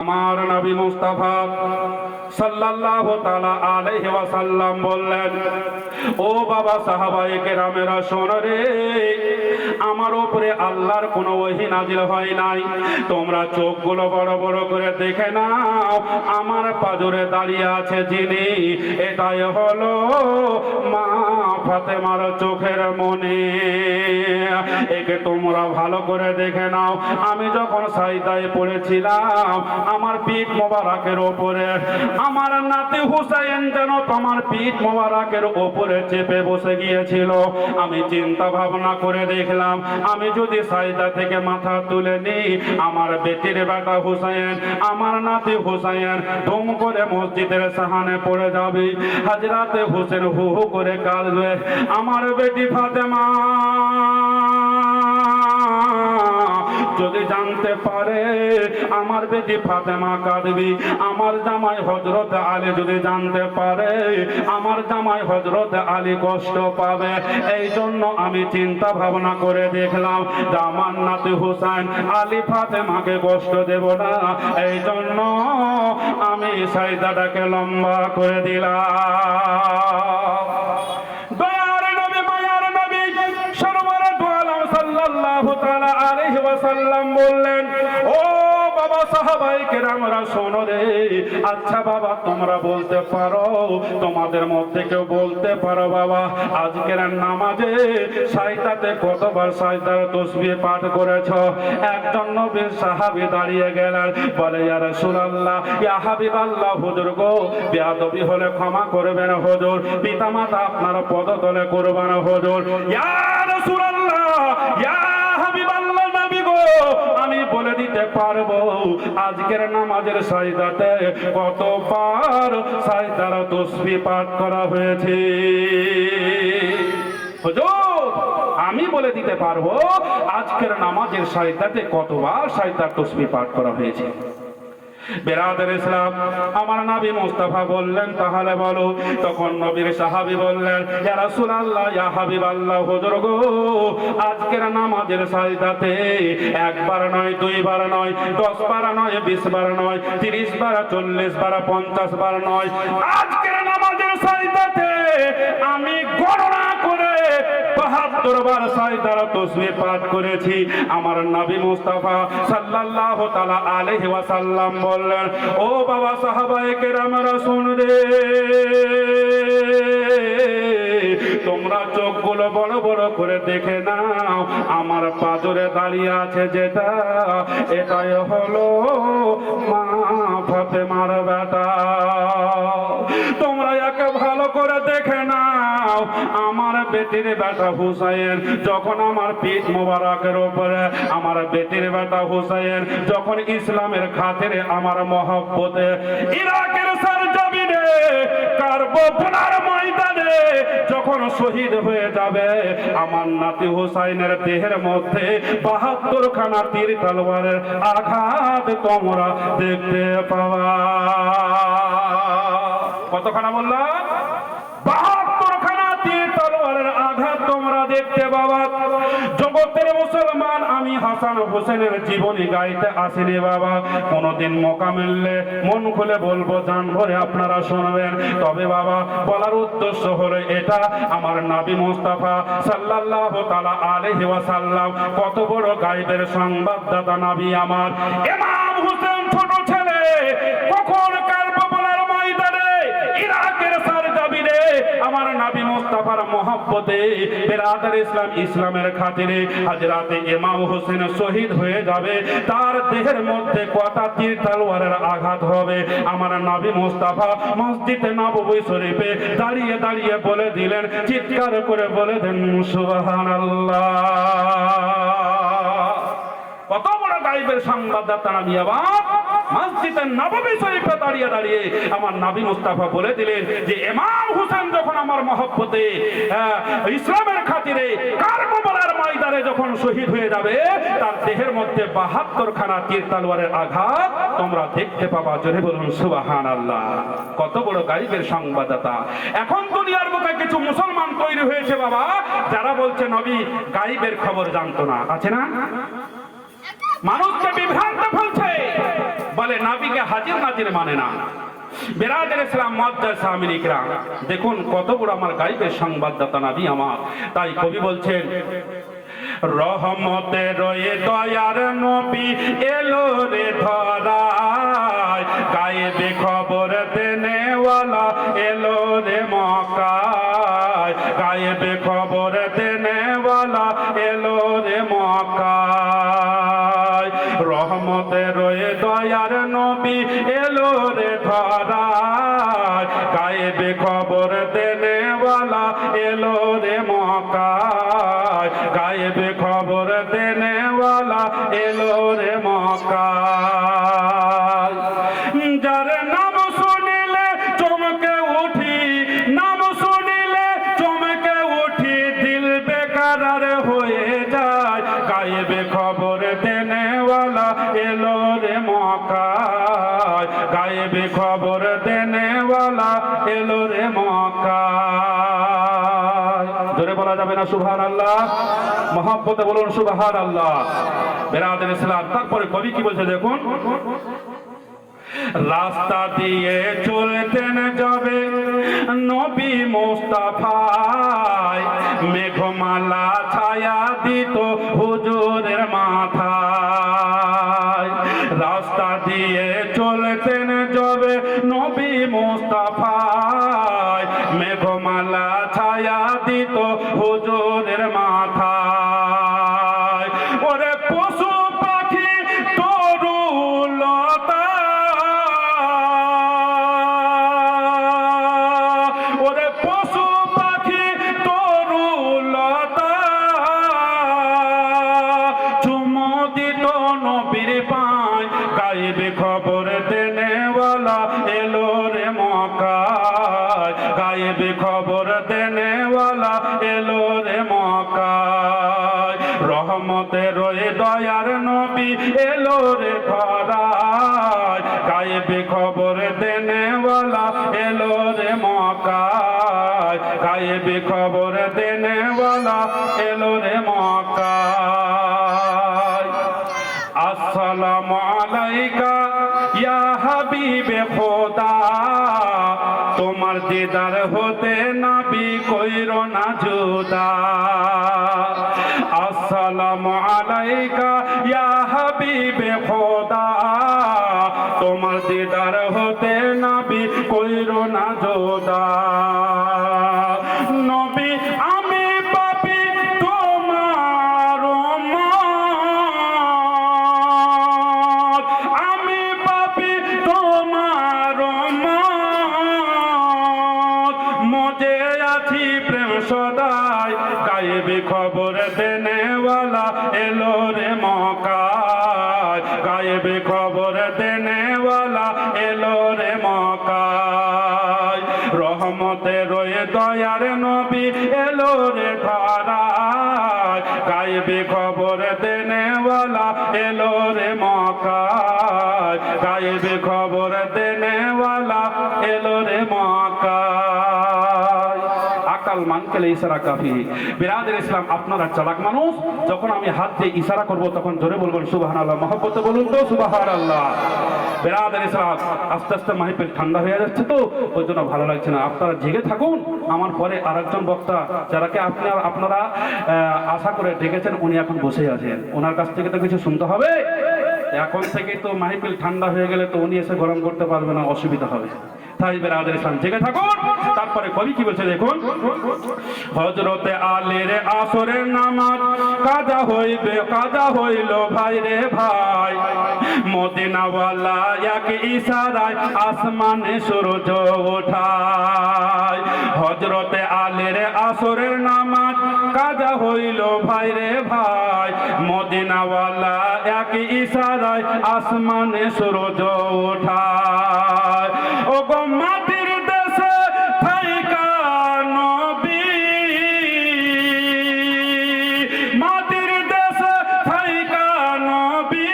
আমার নবী মুস্তাফা সাল্লাল্লাহু তাআলা আলাইহি ওয়াসাল্লাম বললেন, ও বাবা সাহাবায়ে কেরামেরা শোনো রে, আমার উপরে আল্লাহর কোনো ওহী নাজিল হয় নাই। তোমরা চোখগুলো বড় বড় করে দেখে নাও, আমার পাজরে দাঁড়িয়ে আছে যিনি, এটাই হলো মা ফাতেমার চোখের মনি। একে তোমরা ভালো করে দেখে নাও। আমি যখন সাজদায় পড়েছিলাম, আমার পিঠ মোবারকের ওপরে আমার নাতি হুসাইন যেন তোমার পিঠ মোবারকের ওপরে চেপে বসে গিয়েছিল। আমি চিন্তা ভাবনা করে দেখলাম, আমি যদি সাজদা থেকে মাথা তুলে নিই, আমার বেটির বেটা হুসাইন, আমার নাতি হুসাইন ধুম করে মসজিদের সাহানে পড়ে যাবে। হযরতে হোসেন হু হু করে কাঁদবে। আমার বেটি ফাতেমা যদি জানতে পারে, আমার বেটি ফাতেমা কাঁদবি। আমার জামাই হযরত আলী যদি জানতে পারে, আমার জামাই হযরত আলী কষ্ট পাবে। এই জন্য আমি চিন্তা ভাবনা করে দেখলাম যে আমার নাতি হুসাইন আলী ফাতেমাকে কষ্ট দেব না। এই জন্য আমি সাজদাটাকে লম্বা করে দিলাম। দয়ার নবী, মায়ার নবী, সরওয়ারে দু আলম সাল্লাল্লাহু তাআলা আলাইহি ওয়াসাল্লাম বললেন, ও বাবা সাহাবায়ে কেরামরা শোনো রে। আচ্ছা বাবা, তোমরা বলতে পারো, তোমাদের মধ্যে কেউ বলতে পারো বাবা, আজকের নামাজে সাজদাতে কতবার সাজদার তাসবিহ পাঠ করেছো? একজন নবীর সাহাবী দাঁড়িয়ে গেলেন, বলে, ইয়া রাসূলুল্লাহ, ইয়া হাবিবাল্লাহ, হুজুর গো, বেয়াদবি হলে ক্ষমা করবেন হুজুর, পিতামাতা আপনার পদতলে করবেন হুজুর। ইয়া রাসূলুল্লাহ, ইয়া হাবিবাল্লাহ, নবী গো, আমি বলে দিতে পারবো আজকের নামাজের সাজদাতে কতবার সাজদার তাসবিহ পাঠ করা হয়েছে। হুজুর, আমি বলে দিতে পারবো আজকের নামাজের সাজদাতে কতবার সাজদার তাসবিহ পাঠ করা হয়েছে। বেরাদের ইসলাম, আমার নবী মুস্তাফা বললেন, তাহলে বলো। তখন নবীর সাহাবী বললেন, ইয়া রাসূলুল্লাহ, ইয়া হাবিবাল্লাহ, হুজুর গো, আজকের নামাজের সাজদাতে একবার নয়, দুইবার নয়, 10 বার নয়, 20 বার নয়, 30 বার, 40 বার, 50 বার নয়, আজকের নামাজের সাজদাতে আমি গণনা করে 72 বার সাজদার তাসবিহ পাঠ করেছি। আমার নবী মুস্তাফা সাল্লাল্লাহু তাআলা আলাইহি ওয়াসাল্লাম বললেন, ও বাবা সাহাবায়ে কেরামরা শুন রে, তোমরা চোখগুলো বড় বড় করে দেখে নাও, আমার পাজরে দাঁড়িয়ে আছে যেটা, এটাই হলো মা ফাতেমার বেটা। তোমরা একে ভালো করে দেখে নাও, আমার বেটির বেটা হুসাইন যখন আমার পিঠ মোবারকের উপরে, আমার বেটির বেটা হুসাইন যখন ইসলামের খাতিরে, আমার মহব্বতে ইরাকের সরজমিনে কারবালার ময়দানে যখন শহীদ হয়ে যাবে, আমার নাতি হুসাইনের দেহের মধ্যে 72 খানা তীর তলোয়ারের আঘাত তোমরা দেখতে পাওয়া। কতখানা বললাম? 72 খানা তীর তলোয়ারের আঘাত তোমরা দেখতে পাবা। জগতের মুসলমান, আমি হাসান হোসেনের জীবনী গাইতে আসিনি বাবা, কোনদিন মৌকা মিললে মন খুলে বলবো, জান ভরে আপনারা শুনবেন। তবে বাবা, বলার উদ্দেশ্য হলো এটা, আমার নবী মুস্তাফা সাল্লাল্লাহু তাআলা আলাইহি ওয়াসাল্লাম কত বড় গায়বের সংবাদদাতা নবী আমার। ইমাম হোসেন ছোট ছেলে কখন কারবালার ময়দানে ইরাকের সরজমিনে আমার নবী মুস্তাফার মহব্বতে, বেরাদার ইসলাম, ইসলামের খাতিরে হযরতে ইমাম হোসেন শহীদ হয়ে যাবে, তার দেহের মধ্যে কটা তীর তলোয়ারের আঘাত হবে, আমার নবী মুস্তাফা মসজিদে নববী শরীফে দাঁড়িয়ে দাঁড়িয়ে বলে দিলেন, চিৎকার করে বলে দেন, সুবহানাল্লাহ। কত বড় গায়বের সংবাদদাতা নবী আবার মসজিদে নববী শরীফে দাঁড়িয়ে দাঁড়িয়ে আমার নবী মুস্তাফা বলে দিলেন যে ইমাম হোসেন যখন আমার মহব্বতে, ইসলামের খাতিরে কারবালার ময়দানে যখন শহীদ হয়ে যাবে, তার দেহের মধ্যে 72 খানা তীর তলোয়ারের আঘাত তোমরা দেখতে পাবা। জোরে বলুন সুবহানাল্লাহ। কত বড় গায়বের সংবাদদাতা। এখন দুনিয়ার বুকে কিছু মুসলমান তৈরি হয়েছে বাবা, যারা বলছে নবী গায়বের খবর জানতো না। আছে না? মানুষকে বিভ্রান্ত ফেলছে, বলে বলে নাবিকে হাজির নাজির মানে না। বিরাদর ইসলাম মুআজ্জাজ সামিন ইকরাম, দেখুন কত বড় আমার গায়বের সংবাদদাতা নবী আমার। তাই কবি বলছেন, রহমতের দয়ার নবী এলো রে ধরায়, গায়েবে খবর দেনেওয়ালা এলো রে মক্কায়, গায়েবে খবর দেনেওয়ালা এলো রে মক্কায়। রহমতের দয়ার নবী এলো রে ধরায়, গায়েবে খবর দেনেওয়ালা এলো রে মক্কায়, গায়েবে খবর দেনেওয়ালা এলো রে মক্কায়। যার নাম শুনিলে চমকে উঠি, নাম শুনিলে চমকে উঠি, দিল বেকারার হয়ে যায়, গায়েবে খবর দেনেওয়ালা এলো রে মক্কায়, গায়েবে খবর দেনেওয়ালা এলো রে মক্কায়। জোরে বলা যাবে না সুবহানাল্লাহ? মহব্বতে বলুন সুবহানাল্লাহ। বিরাদর ইসলাম, তারপরে কবি কি বলছে দেখুন, রাস্তা দিয়ে চলতেন যাবে নবী মুস্তাফায়, মেঘমালা ছায়া দিত হুজুরের মাথায়। রাস্তা দিয়ে চলতেন যাবে নবী মুস্তাফায়, মেঘমালা ছায়া দিত হুজুরের মাথায়। ওরে পশু পাখি তরুলতা, ওরে পশু পাখি তরুলতা, চুমো দিত নবীর পায়, গায়েবে খবর দেনেওয়ালা এলো রে মক্কায়, গায়েবে খবর দেনেওয়ালা এলো রে মক্কায়। রহমতের দয়ার নবী এলো রে ধরায়, গায়েবে খবর দেনেওয়ালা এলো রে মক্কায়, গায়েবে খবর দেনেওয়ালা এলো রে মক্কায়। আসসালামু আলাইকা ইয়া হাবিবে খোদা, তোমার দিদার হতে নবী কইরো না জুদা। আসসালামু আলাইকা ইয়া হাবিবে খোদা, তোমার দিদার হতে নবী কইরো না জুদা। নবী আমি পাপী তোমার উম্মত, আমি পাপী তোমার উম্মত, মজে আছি প্রেম সদাই, গায়েবে খবর দেনেওয়ালা এলো রে মক্কায়, গায়েবে খবর দেনেওয়ালা এলো রে মক্কায়। রহমতের দয়ার নবী এলো রে ধরায়, গায়েবে খবর দেনেওয়ালা এলো রে মক্কায়, গায়েবে খবর দেনেওয়ালা এলো রে মক্কায়। আকাল মানকেলে ইশারা কাফি। বিরাদর ইসলাম, আপনারা চালাক মানুষ, যখন আমি হাত দিয়ে ইশারা করব তখন জোরে বলবেন সুবহানাল্লাহ। মহব্বতে বলুন তো সুবহানাল্লাহ। বিরাদর ইসলাম, আস্তে আস্তে মাহফিল ঠান্ডা হয়ে যাচ্ছে তো ওই জন্য ভালো লাগছে না। আপনারা জেগে থাকুন, আমার পরে আরেকজন বক্তা যারাকে আপনারা আশা করে ডেকেছেন, উনি এখন বসে আছেন, ওনার কাছ থেকে তো কিছু শুনতে হবে। এখন থেকে তো মাহফিল ঠান্ডা হয়ে গেলে তো উনি এসে গরম করতে পারবে না, অসুবিধা হবে। তাই বিরাদর ইসলাম জেগে থাকুন। তারপরে কবি কি বলছে দেখুন, হযরতে আলীর আসরের নামাজ কাজা হইবে, কাজা হইল ভাই রে ভাই, মদিনাওয়ালা এক ইশারায় আসমানে সূরজ ওঠায়। হযরতে আলীর আসরের নামাজ কাজা হইল ভাই রে ভাই, মদিনাওয়ালা এক ইশারায় আসমানে সূরজ ওঠায়। ও গো মাটির দেশে থাইকা নবী, মাটির দেশে থাইকা নবী,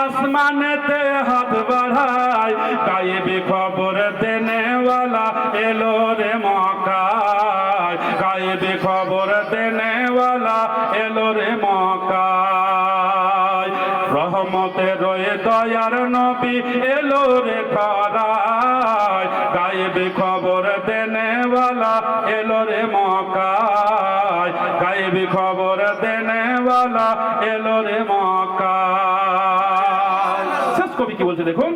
আসমানেতে হাত বাড়ায়, গায়েবে খবর দেনেওয়ালা এলো রে মক্কায়, গায়েবে খবর দেনেওয়ালা এলো রে মক্কায়। রহমতের দয়ার নবী এলো রে ধরায়, গায়েবে খবর দেনেওয়ালা এলো রে মক্কায়, গায়েবে খবর দেনেওয়ালা এলো রে মক্কায়। শেষ কবি কি বলছে দেখুন,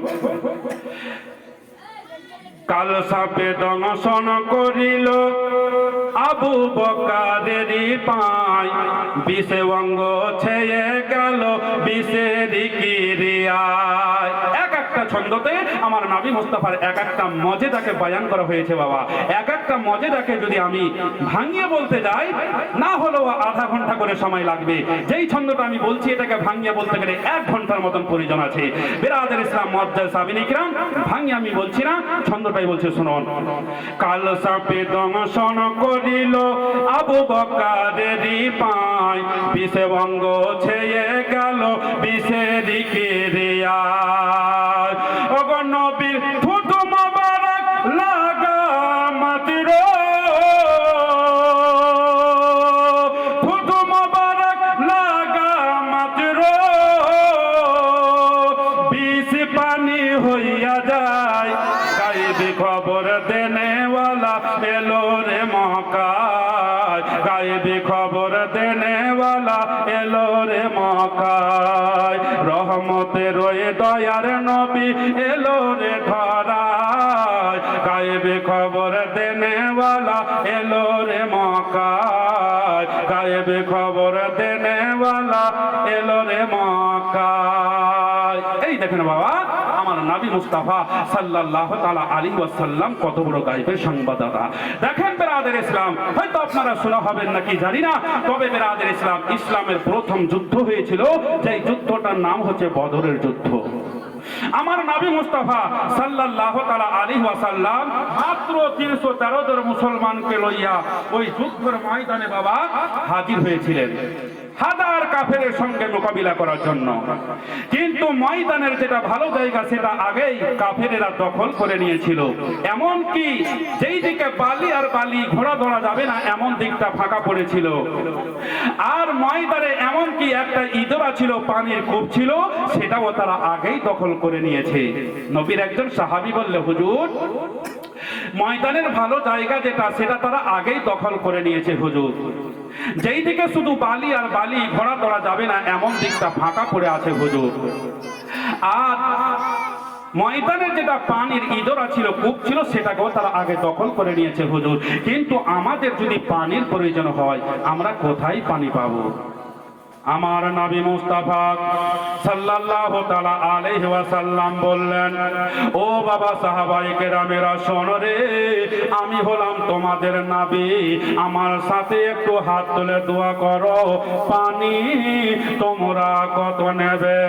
কাল সাপে দংশন করিল আবু বকারেরই পায়, বিষে অঙ্গ ছেয়ে গেল বিষের কিরিয়ায়। এক একটা ছন্দতে আমার নবী মুস্তাফার এক একটা মজেদাকে বয়ান করা হয়েছে বাবা। এক একটা মজেদাকে যদি আমি ভাঙিয়ে বলতে যাই, না হলেও আধা ঘন্টা করে সময় লাগবে। যেই ছন্দটা আমি বলছি এটাকে ভাঙিয়ে বলতে গেলে 1 ঘন্টার মতন প্রয়োজন আছে। বিরাদার ইসলাম মুআজ্জাজ সাবিন ইকরাম, ভাঙিয়ে আমি বলছি না, ছন্দটাই বলছি শুনুন। কাল সাপে দংশন করিল আবু বকারেরই পায়, বিষে অঙ্গ ছেয়ে গেল বিষের কিরিয়ায়। ওগো নবীর থুতু মোবারক লাগা মাটির, থুতু মোবারক লাগা মাটির, বিষ পানি হইয়া যায়, গায়েবী খবর দেনেওয়ালা এলো রে মক্কায়, গায়েবী খবর দেনেওয়ালা এলো রে মক্কায়। রহমতের রয়ে দয়ার নবী এলো রে ধরায়, গায়েবী খবর দেনেওয়ালা এলো রে মক্কায়, গায়েবী খবর দেনেওয়ালা এলো রে মক্কায়। এই দেখেন বাবা, আমার নবী মুস্তাফা সাল্লাল্লাহু তাআলা আলাইহি ওয়াসাল্লাম কত বড় গায়েবের সংবাদদাতা। দেখেন বিরাদার ইসলাম, হয়তো আপনারা শোনা হবেন নাকি জানি না, তবে বিরাদার ইসলাম, ইসলামের প্রথম যুদ্ধ হয়েছিল, যেই যুদ্ধটার নাম হচ্ছে বদরের যুদ্ধ। আমার নবী মুস্তাফা সাল্লাল্লাহু তাআলা আলাইহি ওয়াসাল্লাম মাত্র 313 জন মুসলমানকে লইয়া ওই যুদ্ধের ময়দানে বাবা হাজির হয়েছিলেন হাজার কাফেরের সঙ্গে মোকাবিলা করার জন্য। কিন্তু ময়দানের যেটা ভালো জায়গা সেটা আগেই কাফেরেরা দখল করে নিয়েছিল। এমন কি যেই দিকে বালি আর বালি ঘোড়া ধরা যাবে না এমন দিকটা ফাঁকা পড়েছিল। আর ময়দানে এমন কি একটা ইদরা ছিল, পানির কূপ ছিল, সেটাও তারা আগেই দখল করে নিয়েছে। নবীর একজন সাহাবী বললে, হুজুর ময়দানের ভালো জায়গা যেটা সেটা তারা আগেই দখল করে নিয়েছে হুজুর, যেই দিকে শুধু বালি আর বালি ঘোড়া ধরা যাবে না এমন দিকটা ফাঁকা পড়ে আছে হুজুর। আর ময়দানের যেটা পানির ইদরা ছিল, কূপ ছিল, সেটাকেও তারা আগে দখল করে নিয়েছে হুজুর। কিন্তু আমাদের যদি পানির প্রয়োজন হয় আমরা কোথায় পানি পাবো? আমার নবী মুস্তাফা সাল্লাল্লাহু তাআলা আলাইহি ওয়াসাল্লাম বললেন, ও বাবা সাহাবায়ে কেরামেরা শোনো রে, আমি হলাম তোমাদের নবী, আমার সাথে একটু হাত তুলে দোয়া করো, পানি তোমরা কত নেবে?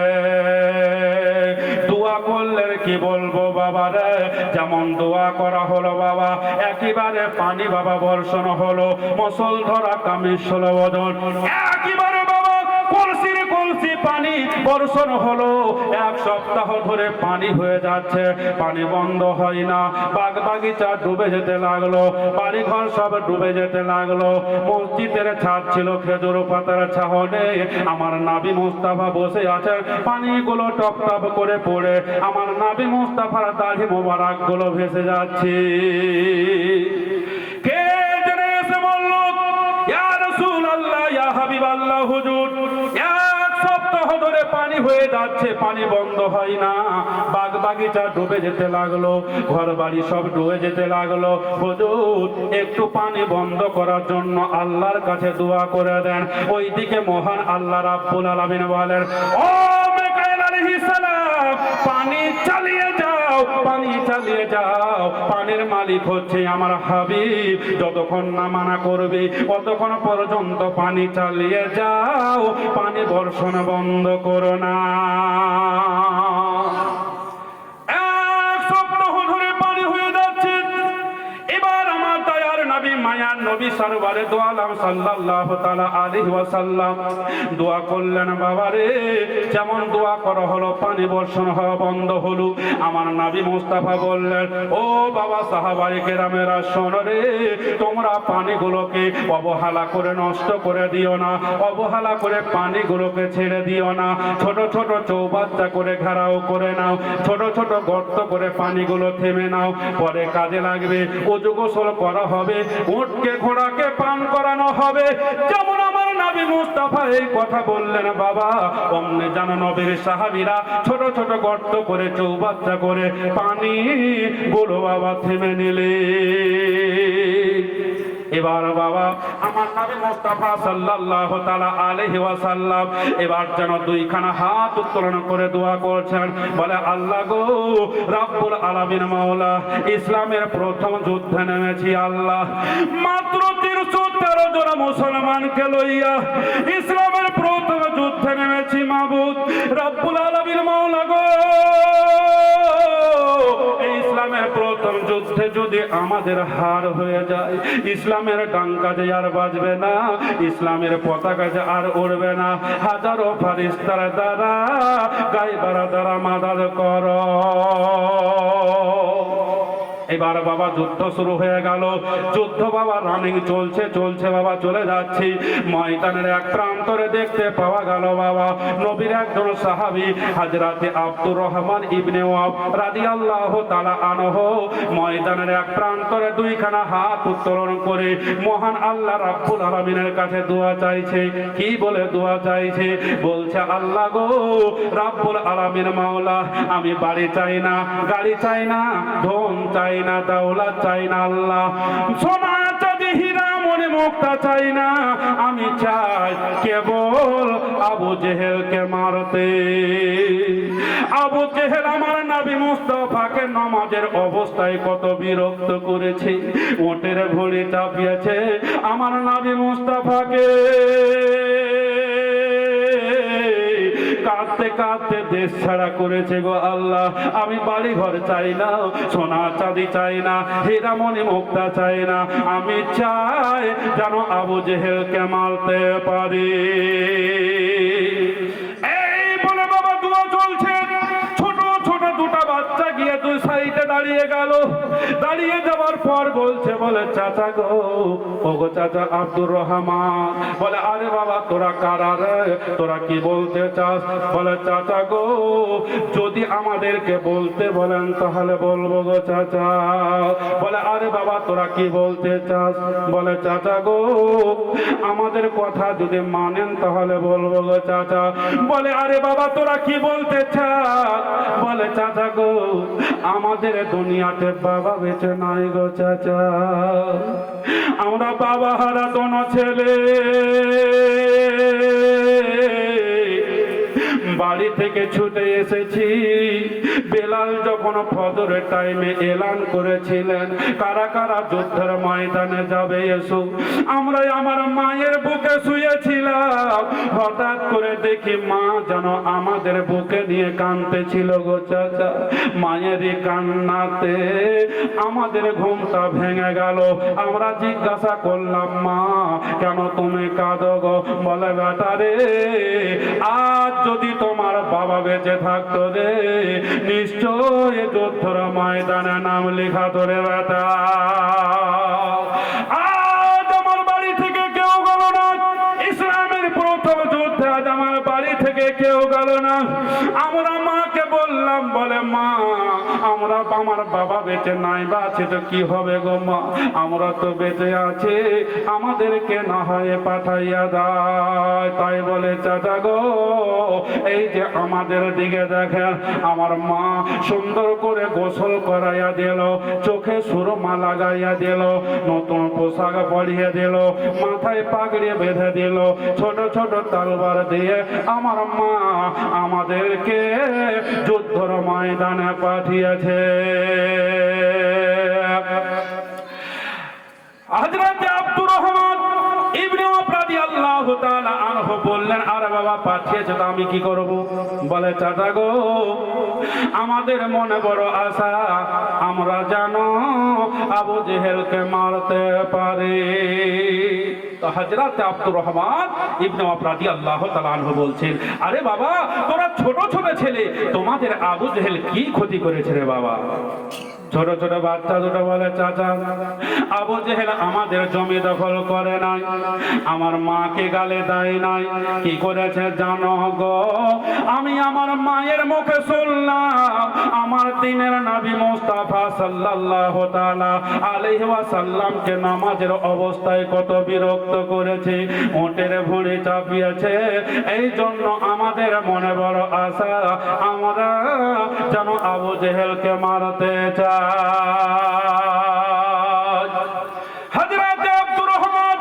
দোয়া করলে কি বলবো বাবা রে, যেমন দোয়া করা হলো বাবা, একেবারে পানি বাবা বর্ষণ হলো, মুষলধারা কামিজ বদন, একেবারে কলসির কলসি পানি বর্ষণ হলো। 1 সপ্তাহ ধরে পানি হয়ে যাচ্ছে, পানি বন্ধ হয় না। বাগ বাগিচা ডুবে যেতে লাগলো, বাড়ি ঘর সব ডুবে যেতে লাগলো। মসজিদের ছাদ ছিল খেজুর পাতার ছাহনে, আমার নবী মুস্তাফা বসে আছেন, পানিগুলো টপ টপ করে পড়ে আমার নবী মুস্তাফার দাড়ি মোবারক গুলো ভেসে যাচ্ছে। কে জেনে এসে বলল, ইয়া রাসূলুল্লাহ, ইয়া হাবিবাল্লাহ, হুজুর 1 সপ্তাহ ধরে পানি হয়ে যাচ্ছে, পানি বন্ধ হয় না। বাগ বাগিচা ডুবে যেতে লাগলো, ঘর বাড়ি সব ডুবে যেতে লাগলো। হুজুর একটু পানি বন্ধ করার জন্য আল্লাহর কাছে দোয়া করে দেন। ওইদিকে মহান আল্লাহ রাব্বুল আলামিন বলেন, ও মিকাইল আলাইহিস সালাম, পানি চালিয়ে যাও, পানি চালিয়ে যাও, পানির মালিক হচ্ছে আমার হাবিব, যতক্ষণ না মানা করবে ততক্ষণ পর্যন্ত পানি চালিয়ে যাও, পানি বর্ষণ বন্ধ করো না। 1 সপ্তাহ ধরে পানি হয়ে যাচ্ছে। এবার আমার দয়ার নবী, মায়ার নবী সরওয়ারে দো আলম সাল্লাল্লাহু তাআলা আলাইহি ওয়াসাল্লাম দোয়া করলেন। বাবারে যেমন দোয়া করা হলো পানি বর্ষণ হওয়া বন্ধ হলো। আমার নবী মুস্তাফা বললেন, ও বাবা সাহাবায়ে কেরামেরা শোনো রে, তোমরা পানিগুলোকে অবহেলা করে নষ্ট করে দিও না, অবহেলা করে পানিগুলোকে ছেড়ে দিও না। ছোট ছোট চৌবাচ্চা করে ঘেরাও করে নাও, ছোট ছোট গর্ত করে পানিগুলো থেমে নাও, পরে কাজে লাগবে। ওযু গোসল করা হবে, উটকে ঘোড়াকে পান করানো হবে। যেমন আমার নবী মুস্তাফা এই কথা বললেন বাবা, অমনি জানো নবীর সাহাবীরা ছোট ছোট গর্ত করে চৌবাচ্চা করে পানি গুলো বাবা থেমে নিলে। এবার বাবা আমার নবী মুস্তাফা সাল্লাল্লাহু তাআলা আলাইহি ওয়াসাল্লাম এবার যেন দুইখানা হাত উত্তোলন করে দোয়া করছেন। বলে, আল্লাহ গো রব্বুল আলামিন মাওলা, ইসলামের প্রথম যুদ্ধে নেমেছি আল্লাহ, মাত্র 313 জন মুসলমানকে লইয়া ইসলামের প্রথম যুদ্ধে নেমেছি মাবুদ রব্বুল আলামিন মাওলা গো। ইসলামের প্রথম যুদ্ধে যদি আমাদের হার হয়ে যায়, ইসলামের ডাঙ্কা যে আর বাজবে না, ইসলামের পতাকা যে আর উড়বে না, হাজারো ফারিস্তার দ্বারা গায়বারা দ্বারা মাদাদ কর। এবার বাবা যুদ্ধ শুরু হয়ে গেল। যুদ্ধ বাবা রানিং চলছে চলছে বাবা, চলে যাচ্ছি। ময়দানের এক প্রান্তরে দেখতে পাওয়া গেল বাবা নবীর একজন সাহাবী হযরতে আব্দুর রহমান ইবনে ওয়াব রাদিয়াল্লাহু তাআলা আনহু ময়দানের এক প্রান্তরে দুইখানা হাত উত্তোলন করে মহান আল্লাহ রাব্বুল আলামিনের কাছে দোয়া চাইছে। কি বলে দোয়া চাইছে? বলছে, আল্লাহ গো রাব্বুল আলামিন মাওলা, আমি বাড়ি চাই না, গাড়ি চাই না, ধন চাই না, দৌলত চাই না আল্লাহ, সোনা চাঁদি হীরা মনে মুক্তা চাই না, আমি চাই কেবল আবু জেহেলকে মারতে। আবু জেহেল আমার নবী মুস্তাফাকে নামাজের অবস্থায় কত বিরক্ত করেছে, ওটের ভুঁড়ি চাপিয়েছে আমার নবী মুস্তাফাকে। কাঁদতে কাঁদতে দেশ ছাড়া করেছে গো আল্লাহ। আমি বাড়ি ঘর চাই না, সোনা চাঁদি চাই না, হীরামণি মুক্তা চাই না, আমি চাই যেন আবু জেহেলকে মারতে পারি। এই বলে বাবা দোয়া চলছে। ছোট ছোট দুটা বাচ্চা গিয়ে দুই সাইডে দাঁড়িয়ে গেল। দাঁড়িয়ে যাওয়ার পর বলছে, বলে চাচা গো, ও গো চাচা আব্দুর রহমান। বলে, আরে বাবা তোরা কারা রে, তোরা কি বলতে চাস? বলে, চাচা গো যদি আমাদেরকে বলতে বলেন তাহলে বলবো গো চাচা। বলে, আরে বাবা তোরা কি বলতে চাস? বলে, চাচা গো আমাদের কথা যদি মানেন তাহলে বলবো গো চাচা। বলে, আরে বাবা তোরা কি বলতে চাস? বলে, চাচা গো আমাদের দুনিয়াতে বাবা বেঁচে নাই গো চাচা, আমরা বাবা হারা দোন ছেলে। বাড়ি থেকে ছুটে এসেছি। বেলাল যখন ফজরের টাইমে এলান করেছিলেন কারা কারা যুদ্ধের ময়দানে যাবে এসো, আমরা আমার মায়ের বুকে শুয়েছিলাম। হঠাৎ করে দেখি মা যেন আমাদের বুকে নিয়ে কাঁদতেছিল গো চাচা। মায়েরই কান্নাতে আমাদের ঘুমটা ভেঙে গেল। আমরা জিজ্ঞাসা করলাম, মা কেন তুমি কাঁদো গো? বলে, বেটা রে আজ যদি তোমার বাবা বেঁচে থাকতো রে, নিশ্চয় যুদ্ধের ময়দানে নাম লেখা তোরে বেটা। আজ আমার বাড়ি থেকে কেউ গেল না, ইসলামের প্রথম যুদ্ধে আজ আমার বাড়ি থেকে কেউ গেল না। আমরা মাকে বললাম, বলে মা আমরা আমার বাবা বেঁচে নাই, বা আছে তো কি হবে গো মা, আমরা তো বেঁচে আছি, আমাদেরকে না হয় পাঠাইয়া দাও। তাই বলে চাচা গো এই যে আমাদের দিকে দেখেন, আমার মা সুন্দর করে গোসল করাইয়া দিল, চোখে সুরমা লাগাইয়া দিল, নতুন পোশাক পরিয়ে দিল, মাথায় পাগড়ি বেঁধে দিল, ছোট ছোট তলবার দিয়ে আমার মা আমাদেরকে যুদ্ধর ময়দানে পাঠিয়েছে। হযরত আব্দুর রহমান ইবনে ওয়াব রাদিয়াল্লাহু তাআলা আনহু বললেন, বলছেন আরে বাবা পাঠিয়েছে তো আমি কি করব? বলে চাচা গো, আমাদের মনে বড় আশা, আমরা জানো আবু জেহেলকে মারতে পারে। তো হযরত আব্দুর রহমান ইবনে আওফ রাদিয়াল্লাহু তাআলা আনহু বলছেন, আরে বাবা তোরা ছোট ছোট ছেলে, তোমাদের আবু জেহেল কি ক্ষতি করেছে রে বাবা? ছোট ছোট বাচ্চা দুটো বলে চাচা, আবু জেহেল আমাদের জমি দখল করে নাই, আমার মাকে গালে দেয় নাই, কি করেছে জানো গো? আমি আমার মায়ের মুখে শুনলাম আমার দিনের নবী মুস্তাফা সাল্লাল্লাহু তাআলা আলাইহি ওয়াসাল্লামকে নামাজের অবস্থায় কত বিরক্ত করেছে, ওটের ভুঁড়ি চাপিয়েছে। এই জন্য আমাদের মনে বড় আশা, আমরা যেন আবু জেহেলকে মারতে চাই। হযরত আব্দুর রহমান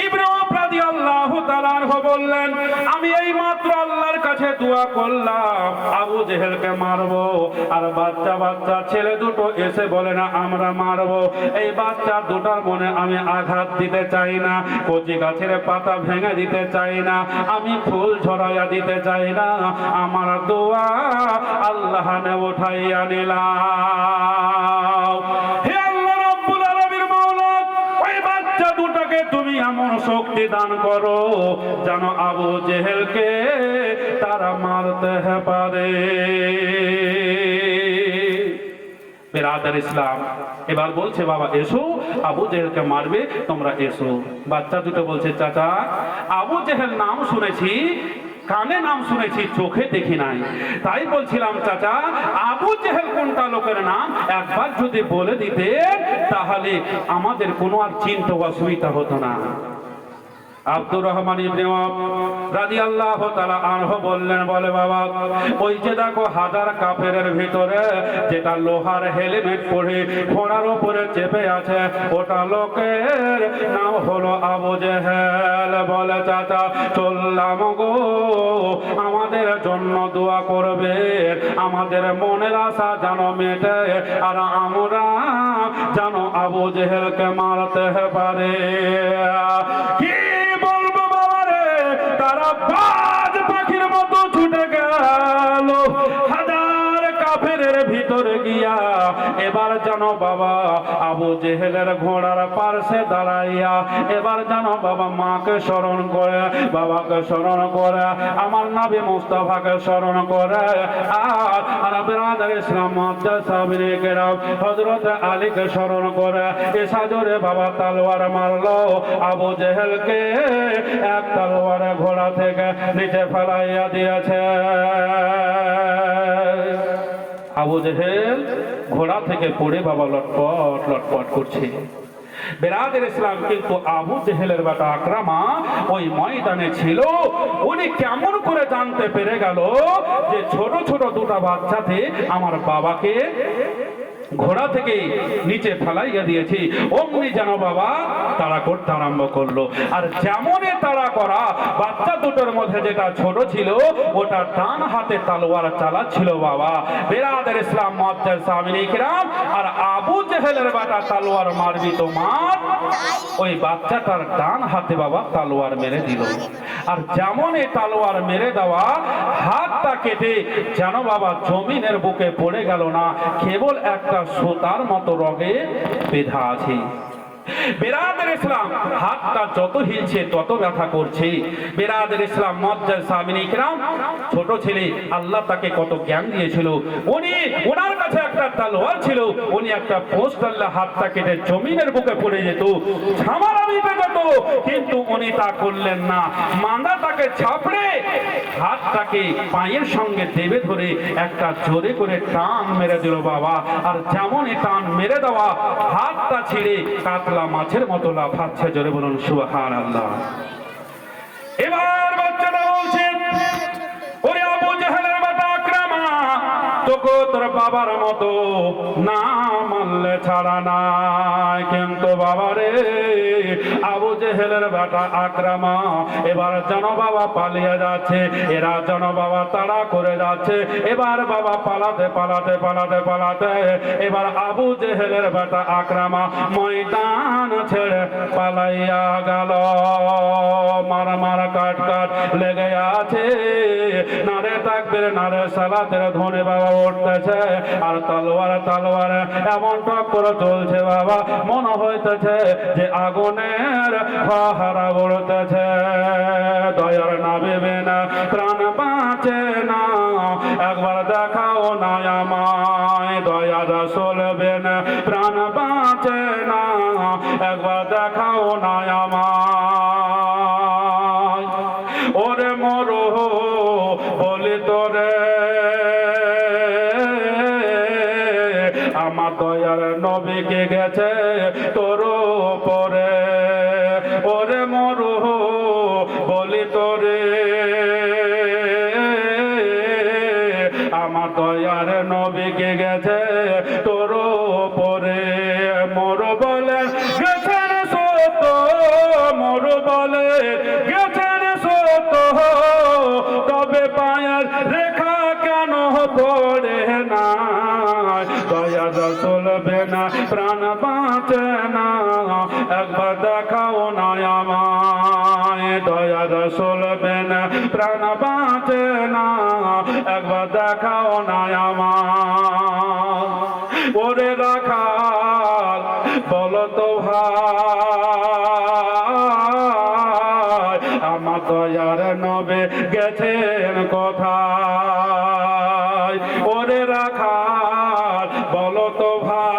ইবনে আওফ রাদিয়াল্লাহু তাআলা আনহু বললেন, আমি এই মাত্র আল্লাহর কাছে দোয়া করলাম আবু জেহেলকে মারবো, আর বাচ্চা বাচ্চা ছেলে দুটো এসে বলে না আমরা মারবো। এই বাচ্চা দুটার মনে আমি আঘাত দিতে চাই না, কচি গাছের পাতা ভেঙে দিতে চাই না, আমি ফুল ঝরাইয়া দিতে চাই না, আমার দোয়া আল্লাহ নে উঠাইয়া নিলাম। হে আল্লাহ রাব্বুল আলামিন মাওলা, ওই বাচ্চা দুটাকে তুমি এমন শক্তি দান করো যেন আবু জেহেলকে তারা মারতে পারে। বিরাদার ইসলাম এবার বলছে বাবা এসো, আবু জেহেলকে মারবে, তোমরা এসো। বাচ্চা দুটো বলছে চাচা, আবু জেহেল নাম শুনেছি, কানে নাম শুনেছি, চোখে দেখি নাই, তাই বলছিলাম চাচা আবু জেহেল কোনটা লোকের নাম একবার যদি বলে দিতেন তাহলে আমাদের কোনো আর চিন্তা অসুবিধা হতো না। আব্দুর রহমান ইবনে আওফ রাদিয়াল্লাহু তাআলা আনহু বললেন, বলে বাবা ওই যে দেখো হাজার কাফেরের ভিতরে যেটা লোহার হেলমেট পরে ঘোড়ার উপরে চেপে আছে, ওটা লোকের নাম হলো আবু জেহেল। বলে চাচা চললাম গো, আমাদের জন্য দোয়া করবে, আমাদের মনের আশা যেন মেটে, আর আমরা যেন আবু জেহেলকে মারতে পারে। কি বলবো বাবারে, তারা বাজ পাখির মতো ছুটে গেল হাজার কাফেরের ভিতরে গিয়া। এবার জানো বাবা আবু জেহেলের ঘোড়ার পার্শ্বে দাঁড়াইয়া এবার জানো বাবা মাকে স্মরণ করে, বাবাকে স্মরণ করে, আমার নবী মুস্তাফাকে স্মরণ করে, আর বিরাদার ইসলাম মুআজ্জাজ সাহাবীয়ে কেরাম হযরত আলীকে স্মরণ করে, এসা জোরে বাবা তলোয়ার মারলো আবু জেহেলকে, এক তলোয়ারে ঘোড়া থেকে নিচে ফেলাইয়া দিয়েছে। আবু জেহেল ঘোড়া থেকে পড়ে বাবা লটপট লটপট করছে। বিরাদার ইসলাম কিন্তু আবু জেহেলের বেটা আকরামা ওই ময়দানে ছিল। উনি কেমন করে জানতে পেরে গেল যে ছোট ছোট দুটো বাচ্চাতে আমার বাবাকে ঘোড়া থেকে নিচে ফেলাইয়া দিয়েছি, অমনি যেন বাবা তাড়া করতে আরম্ভ করলো। আর যেমনই তাড়া করা, বাচ্চা দুটোর মধ্যে যেটা ছোট ছিল ওটা ডান হাতে তলোয়ার চালাচ্ছিল বাবা। বিরাদার ইসলাম মুআজ্জাজ সাহাবীয়ে কেরাম, আর আবু জেহেলের বেটা তলোয়ার মারবি তোমার, ওই বাচ্চাটার ডান হাতে বাবা তলোয়ার মেরে দিল। আর যেমনই তলোয়ার মেরে দেওয়া, হাতটা কেটে যেন বাবা জমিনের বুকে পড়ে গেল না, কেবল একটা সুতার মতো রগে বেঁধা আছে। বিরাদার ইসলাম হাতটা যত হিলছে তত ব্যথা করছে। বিরাদার ইসলাম মুআজ্জাজ সাহাবীয়ে কেরাম, ছোট ছেলে আল্লাহ তাকে কত জ্ঞান দিয়েছিল, উনি ওনার কাছে একটা তলোয়ার ছিল, উনি একটা পোস্ট আল্লাহ হাতটা কেটে জমিনের বুকে পড়ে যেত, ঝামারা মিটে যেত, কিন্তু উনি তা করলেন না। মান্দাটাকে ছাপড়ে হাতটাকে পায়ের সঙ্গে দেবে ধরে একটা জোরে করে টান মেরে দিল বাবা। আর যেমনই টান মেরে দেওয়া, হাতটা ছিঁড়ে কাতলা মাছের মতো লাফাচ্ছে। জোরে বলুন সুবহানাল্লাহ। এবার বাচ্চাটা বলছেন, ওরে আবু জেহেলের বেটা আকরামা, তোকে তোর তোর বাবার মতো না মানলে ছাড়া নাই। কিন্তু বাবারে আবু জেহেলের বেটা আকরামা এবার যেন বাবা পালিয়ে যাচ্ছে, এরা যেন বাবা তাড়া করে যাচ্ছে। এবার বাবা পালাতে পালাতে পালাতে পালাতে এবার আবু জেহেলের বেটা আকরামা ময়দান ছেড়ে পালাইয়া গেল। মার মার কাট কাট লেগে আছে, নারে তাকবীর নারে সালাতের ধ্বনি বাবা উঠতেছে, আর তলোয়ার তলোয়ার এমন টক করে চলছে বাবা, মনে হইতেছে যে আগুনের ফাহারা উড়তেছে। দয়ার নবী বিনা প্রাণ বাঁচে না, একবার দেখাও না আমায়। দয়া রাসূল বিনা প্রাণ বাঁচে না, একবার দেখাও না আমায়। ওরে মরো বলি তোরে আমার দয়ার নবীকে গেছে তোর পরে। ওরে মরু বলি তোরে আমার দয়ার নবীকে গেছে তোর পরে। মরু বলে গেছেন সত্য, মরু বলে গেছেন সত্য, তবে পায়ের রেখা কেন পড়ে না? দয়া রাসূল বিনা প্রাণ বাঁচে না, একবার দেখাও না আমায়। দয়া রাসূল বিনা প্রাণ বাঁচে না, একবার দেখাও না আমায়। ওরে রাখাল বলো তো ভাই আমার দয়ার নবী গেছেন কোথায়? ওরে রাখাল বলো তো ভাই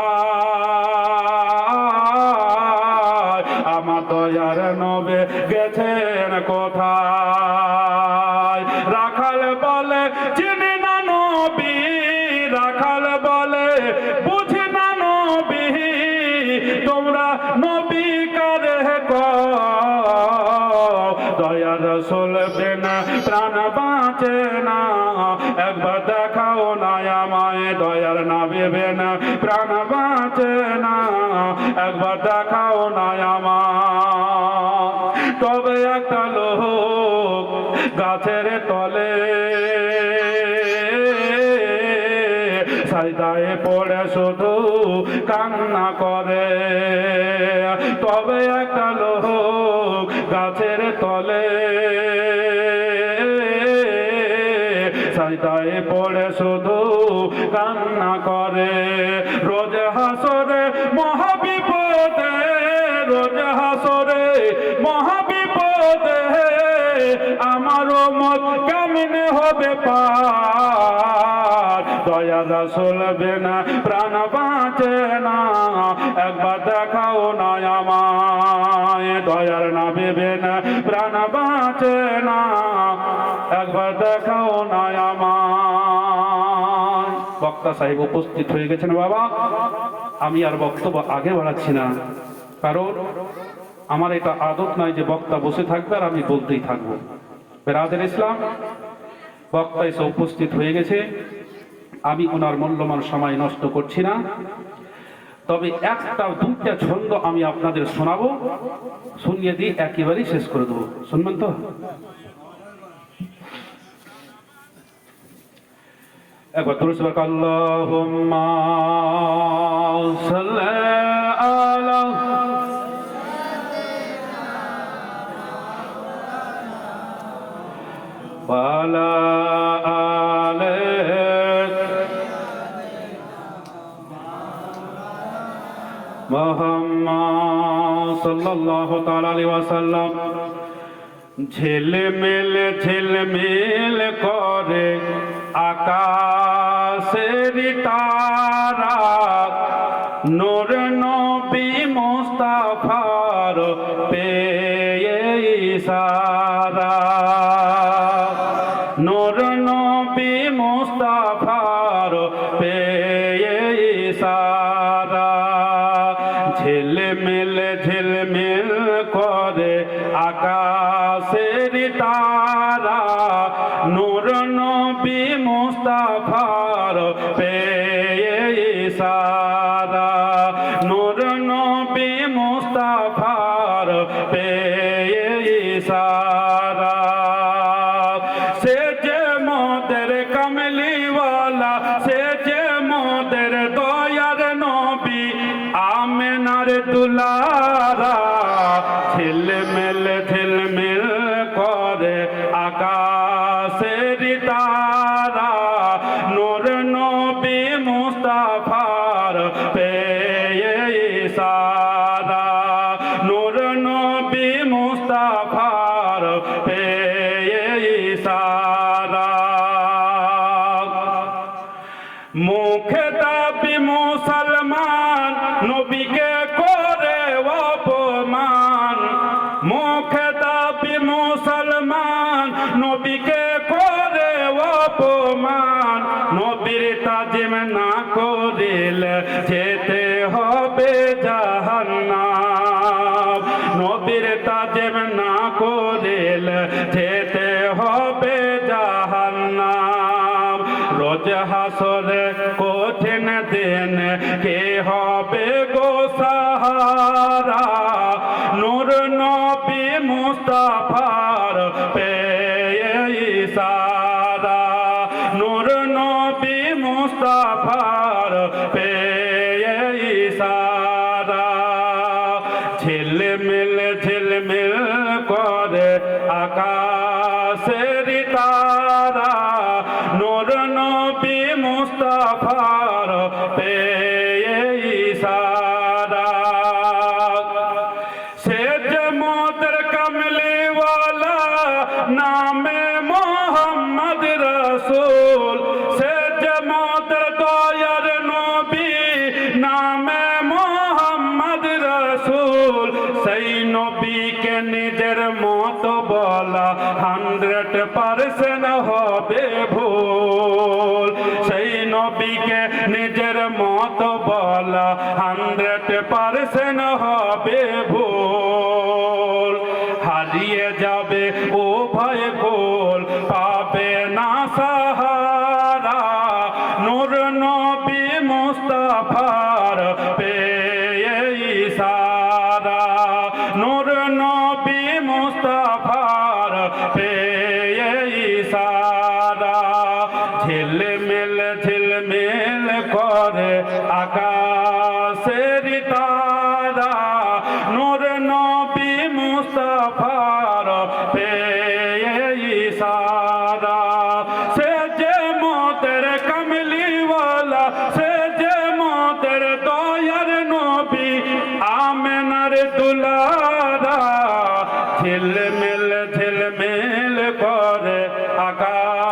আমার দয়ার নবী গেছেন কোথায়? রাখাল বলে চিনি না নবী, রাখাল বলে বুঝি না নবী, তোমরা নবী কারে কও? দয়া রাসূল বিনা প্রাণ বাঁচে না, একবার দেখাও না আমায়। দয়ার নবী বিনা প্রাণ বাঁচে না, একবার দেখাও না আমায়। তবে একটা লোক গাছের তলে সাজদায় পড়ে শুধু কান্না করে। তবে একটা লোক গাছের তলে সাজদায় পড়ে শুধু কান্না করে। রোজ হাসরে মহাবিপদে, রোজ হাসরে মহাবিপদে আমারও মত কেমনে হবে পার? দয়া রাসূল বিনা প্রাণ বাঁচে না, একবার দেখাও না আমায়। দয়ার নবী বিনা প্রাণ বাঁচে না, একবার দেখাও না আমায়। বক্তা সাহেব উপস্থিত হয়ে গেছেন বাবা, আমি আর বক্তব্য আগে বাড়াচ্ছি না, কারণ আমার এটা আদত নয় যে বক্তা বসে থাকবে আর আমি বলতেই থাকবো। বেরাদের ইসলাম, বক্তা এসে উপস্থিত হয়ে গেছে, আমি ওনার মূল্যবান সময় নষ্ট করছি না। তবে একটা দুটা ছন্দ আমি আপনাদের শোনাবো, শুনিয়ে দিয়ে একেবারেই শেষ করে দেবো। শুনবেন তো? একবার তুলসী আল্লাহুম্মা সাল্লি আলা ওয়ালা আলে মুহাম্মদ সাল্লাল্লাহু তাআলা আলাইহি ওয়াসাল্লাম। ঝিলমিল ঝিলমিল করে আকাশের তারা, নূর নবী মুস্তাফার পেয়ে ইশারা, নূর নবী মুস্তাফার পেয়ে ইশারা। ঝিলমিল ঝিলমিল করে আকাশের তারা, নূর নবী মুস্তাফার পেয়ে ইশারা নূর নবী মুস্তাফার পেয়ে ইশারা সে যে মোদের কমলিওয়ালা সে যে মোদের দয়ার নবী আমেনার দুলারা ঝিলমিল ঝিলমিল করে আকাশের তারা নূর নবী মুস্তাফার পেয়ে ইশারা নূর নবী মুস্তাফার পেয়ে ইশারা মুখে দাবি মুসলমান নবীকে করে অপমান মুখে দাবি মুসলমান নবীকে করে অপমান নবীর তাজিম না করিলে যেতে হবে জাহান্নাম নবীর তাজিম না করিলে যেতে হবে জাহান্নাম রোজ হাসরে কঠিন দিন কে হবে গো সাহারা নূর নবী মুস্তাফার পেয়ে ইশারা নূর নবী মুস্তাফার পেয়ে ইশারা ঝিলমিল ঝিলমিল করে আকাশের তারা নূর নবী মুস্তাফার পেয়ে ইশারা সে যে মোদের কমলিওয়ালা নামে মোহাম্মদ রসুল সে যে মোদের দয়ার নবী নামে মোহাম্মদ রসুল সেই নবীকে নিজের মত বলা 100% হবে ভুল সেই নবীকে নিজের মত বলা 100% হবে ভুল হারিয়ে যাবে ও ভয় কোল পাবে না সাহারা নূর নবী মুস্তাফার পেয়ে ইশারা নূর নবী মুস্তাফার পেয়ে ইশারা ঝিলমিল ঝিলমিল করে আকাশের তারা নূর নবী মুস্তাফার পেয়ে ইশারা সে যে মোদের কমলিওয়ালা সে যে মোদের দয়ার নবী আমেনার দুলারা ঝিলমিল ঝিলমিল করে আকাশ